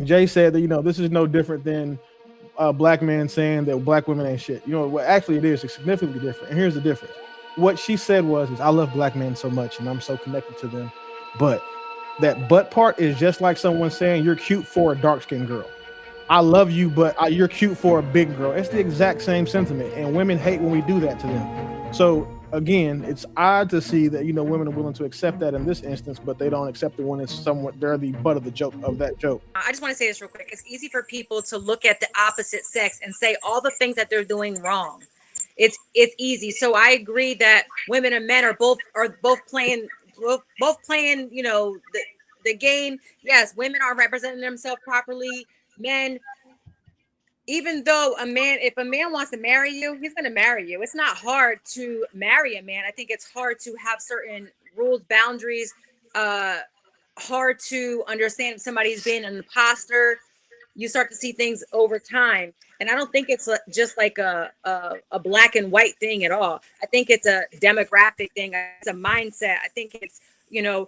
Jay said that this is no different than a black man saying that black women ain't shit. Well, actually it is. It's significantly different. And here's the difference. What she said is I love black men so much and I'm so connected to them, but that butt part is just like someone saying you're cute for a dark skinned girl. I love you, but you're cute for a big girl. It's the exact same sentiment, and women hate when we do that to them. So again, it's odd to see that women are willing to accept that in this instance, but they don't accept it when it's somewhat they're the butt of the joke of that joke. I just want to say this real quick. It's easy for people to look at the opposite sex and say all the things that they're doing wrong. It's easy. So I agree that women and men are both playing the game. Yes, women are representing themselves properly. Men, even though if a man wants to marry you, he's going to marry you. It's not hard to marry a man. I think it's hard to have certain rules, boundaries, hard to understand if somebody's being an imposter. You start to see things over time. And I don't think it's just like a black and white thing at all. I think it's a demographic thing. It's a mindset. I think it's, you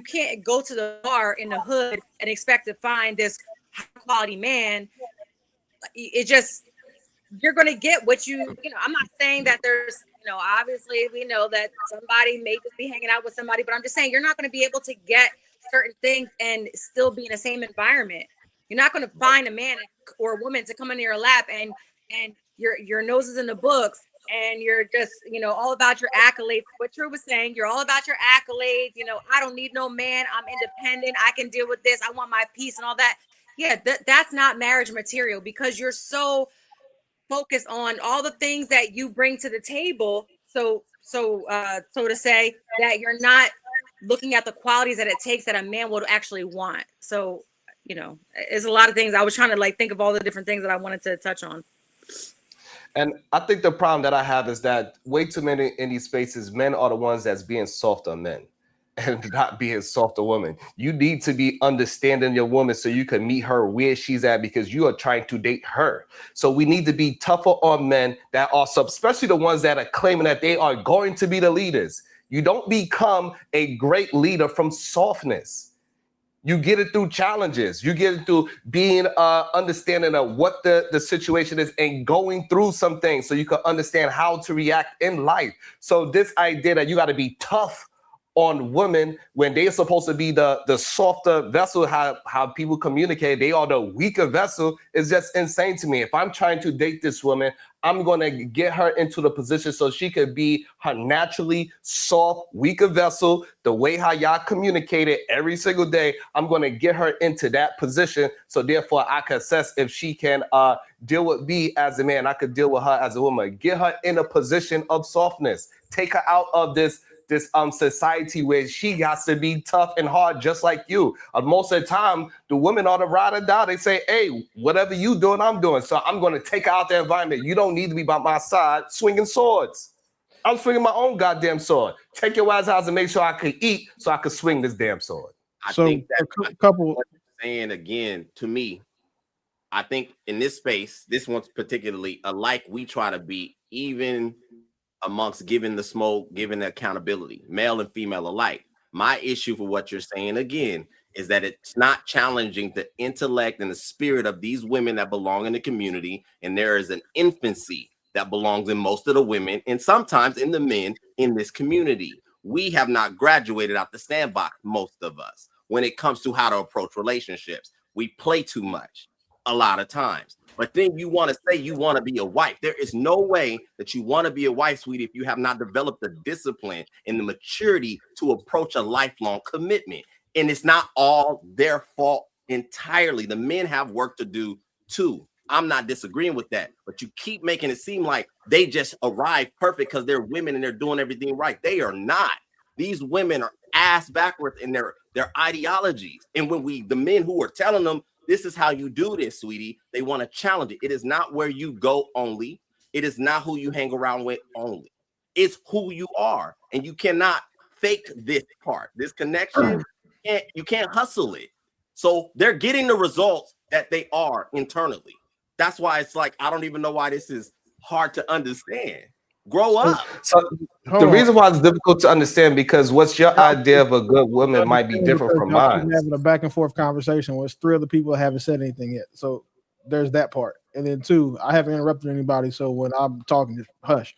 can't go to the bar in the hood and expect to find this high quality man. It just, you're going to get what I'm not saying that there's, obviously we know that somebody may just be hanging out with somebody, but I'm just saying you're not going to be able to get certain things and still be in the same environment. You're not going to find a man or a woman to come into your lap and your nose is in the books and you're just, all about your accolades. What Drew was saying, you're all about your accolades. I don't need no man. I'm independent. I can deal with this. I want my peace and all that. Yeah, that's not marriage material because you're so focused on all the things that you bring to the table. So to say that you're not looking at the qualities that it takes that a man will actually want. So, it's a lot of things. I was trying to think of all the different things that I wanted to touch on. And I think the problem that I have is that way too many in these spaces, men are the ones that's being soft on men and not being soft on women. You need to be understanding your woman so you can meet her where she's at because you are trying to date her. So we need to be tougher on men that are, especially the ones that are claiming that they are going to be the leaders. You don't become a great leader from softness. You get it through challenges. You get it through being understanding of what the situation is and going through some things so you can understand how to react in life. So this idea that you got to be tough on women when they're supposed to be the softer vessel, how people communicate, they are the weaker vessel, is just insane to me. If I'm trying to date this woman, I'm going to get her into the position so she could be her naturally soft, weaker vessel, the way how y'all communicate it every single day. I'm going to get her into that position. So therefore I can assess if she can deal with me as a man. I could deal with her as a woman. Get her in a position of softness. Take her out of this society where she has to be tough and hard just like you. Most of the time, the women are the ride or die. They say, hey, whatever you doing, I'm doing. So I'm going to take out the environment. You don't need to be by my side swinging swords. I'm swinging my own goddamn sword. Take your wise house and make sure I can eat so I can swing this damn sword. I think that a couple what you're saying again to me, I think in this space, this one's particularly alike. We try to be even amongst giving the smoke, giving the accountability, male and female alike. My issue for what you're saying again is that it's not challenging the intellect and the spirit of these women that belong in the community. And there is an infancy that belongs in most of the women and sometimes in the men in this community. We have not graduated out the sandbox, most of us, when it comes to how to approach relationships. We play too much a lot of times. But then you want to say you want to be a wife. There is no way that you want to be a wife, sweetie, if you have not developed the discipline and the maturity to approach a lifelong commitment. And it's not all their fault entirely. The men have work to do too. I'm not disagreeing with that, but you keep making it seem like they just arrived perfect because they're women and they're doing everything right. They are not. These women are ass backwards in their ideologies. And when the men who are telling them, this is how you do this, sweetie, they want to challenge it. It is not where you go only. It is not who you hang around with only. It's who you are. And you cannot fake this part, this connection. You can't hustle it. So they're getting the results that they are internally. That's why it's like, I don't even know why this is hard to understand. Grow up. So the reason why it's difficult to understand because what's your idea of a good woman might be different from mine. Having a back and forth conversation with 3 other people that haven't said anything yet. So there's that part. And then 2, I haven't interrupted anybody. So when I'm talking, just hush.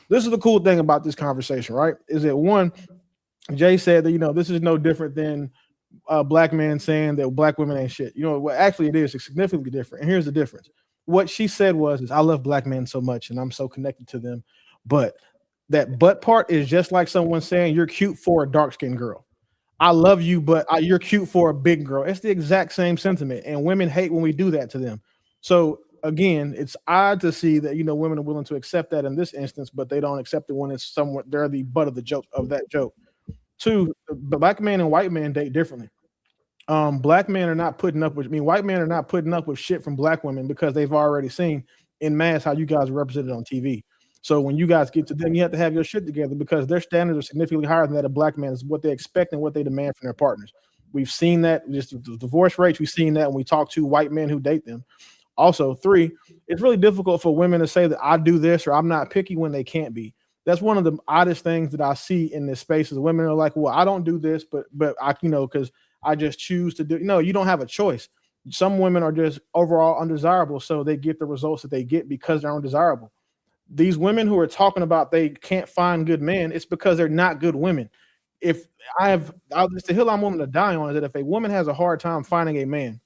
This is the cool thing about this conversation, right? Is that 1, Jay said that, this is no different than a black man saying that black women ain't shit. Actually it is. It's significantly different. And here's the difference. What she said is I love black men so much and I'm so connected to them. But that butt part is just like someone saying you're cute for a dark-skinned girl. I love you, but you're cute for a big girl. It's the exact same sentiment. And women hate when we do that to them. So again, it's odd to see that, women are willing to accept that in this instance, but they don't accept it when it's somewhat, they're the butt of the joke of that joke. 2, the black man and white man date differently. Black men are not putting up with white men are not putting up with shit from black women because they've already seen in mass how you guys are represented on TV. So when you guys get to them, you have to have your shit together because their standards are significantly higher than that of black men is what they expect and what they demand from their partners. We've seen that just the divorce rates. We've seen that when we talk to white men who date them. Also, 3, it's really difficult for women to say that I do this or I'm not picky when they can't be. That's one of the oddest things that I see in this space is women are like, well, I don't do this, but I, because I just choose to do. No, you don't have a choice. Some women are just overall undesirable, so they get the results that they get because they're undesirable. These women who are talking about they can't find good men, it's because they're not good women. It's the hill I'm willing to die on is that if a woman has a hard time finding a man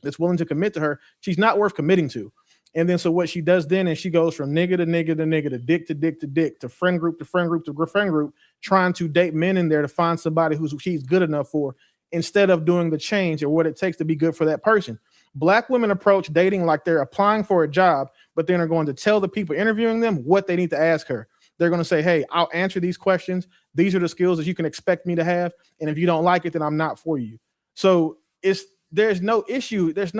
that's willing to commit to her, she's not worth committing to. And then so what she does then is she goes from nigga to nigga to nigga to dick to dick to dick to friend group to friend group to friend group, trying to date men in there to find somebody who she's good enough for instead of doing the change or what it takes to be good for that person. Black women approach dating like they're applying for a job, but then are going to tell the people interviewing them what they need to ask her. They're going to say, hey, I'll answer these questions. These are the skills that you can expect me to have. And if you don't like it, then I'm not for you. So there's no issue. It's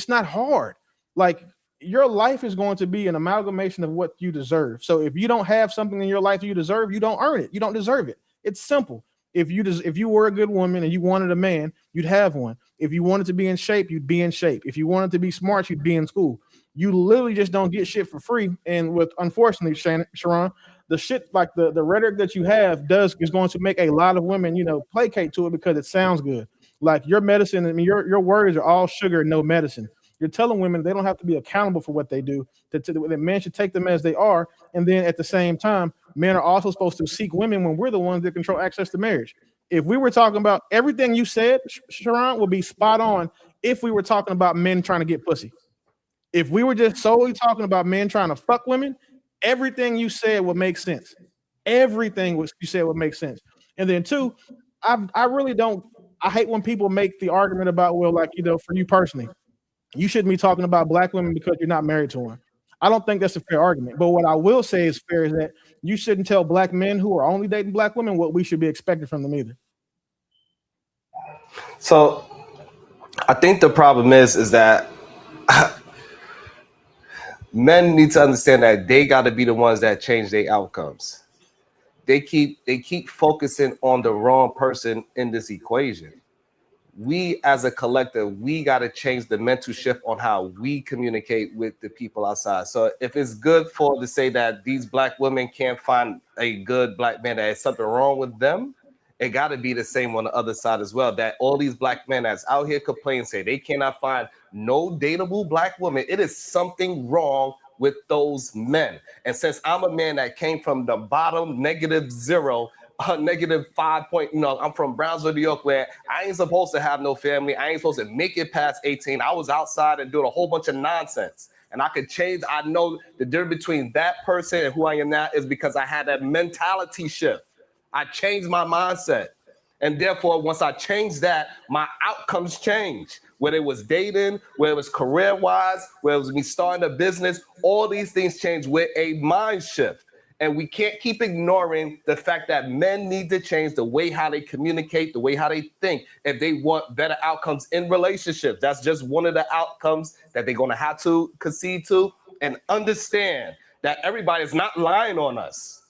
not hard. Like your life is going to be an amalgamation of what you deserve. So if you don't have something in your life you deserve, you don't earn it. You don't deserve it. It's simple. If you were a good woman and you wanted a man, you'd have one. If you wanted to be in shape, you'd be in shape. If you wanted to be smart, you'd be in school. You literally just don't get shit for free. And unfortunately, Sharon, the shit like the rhetoric that you have is going to make a lot of women, placate to it because it sounds good. Like your medicine, your words are all sugar and no medicine. You're telling women they don't have to be accountable for what they do. That men should take them as they are. And then at the same time, men are also supposed to seek women when we're the ones that control access to marriage. If we were talking about everything you said, Sharon, would be spot on if we were talking about men trying to get pussy. If we were just solely talking about men trying to fuck women, everything you said would make sense. Everything you said would make sense. And then 2, I hate when people make the argument about, well, like, for you personally, you shouldn't be talking about black women because you're not married to one. I don't think that's a fair argument. But what I will say is fair is that you shouldn't tell black men who are only dating black women what we should be expecting from them either. So I think the problem is that men need to understand that they got to be the ones that change their outcomes. They keep focusing on the wrong person in this equation. We as a collective, we got to change the mental shift on how we communicate with the people outside. So if it's good to say that these black women can't find a good black man, that there's something wrong with them, it got to be the same on the other side as well. That all these black men that's out here complaining, say they cannot find no dateable black woman, it is something wrong with those men. And since I'm a man that came from the bottom, -0, -5 I'm from Brownsville, New York, where I ain't supposed to have no family. I ain't supposed to make it past 18. I was outside and doing a whole bunch of nonsense. And I could change. I know the difference between that person and who I am now is because I had that mentality shift. I changed my mindset. And therefore, once I changed that, my outcomes changed. Whether it was dating, whether it was career-wise, whether it was me starting a business, all these things change with a mind shift. And we can't keep ignoring the fact that men need to change the way how they communicate, the way how they think, if they want better outcomes in relationships. That's just one of the outcomes that they're going to have to concede to, and understand that everybody is not lying on us.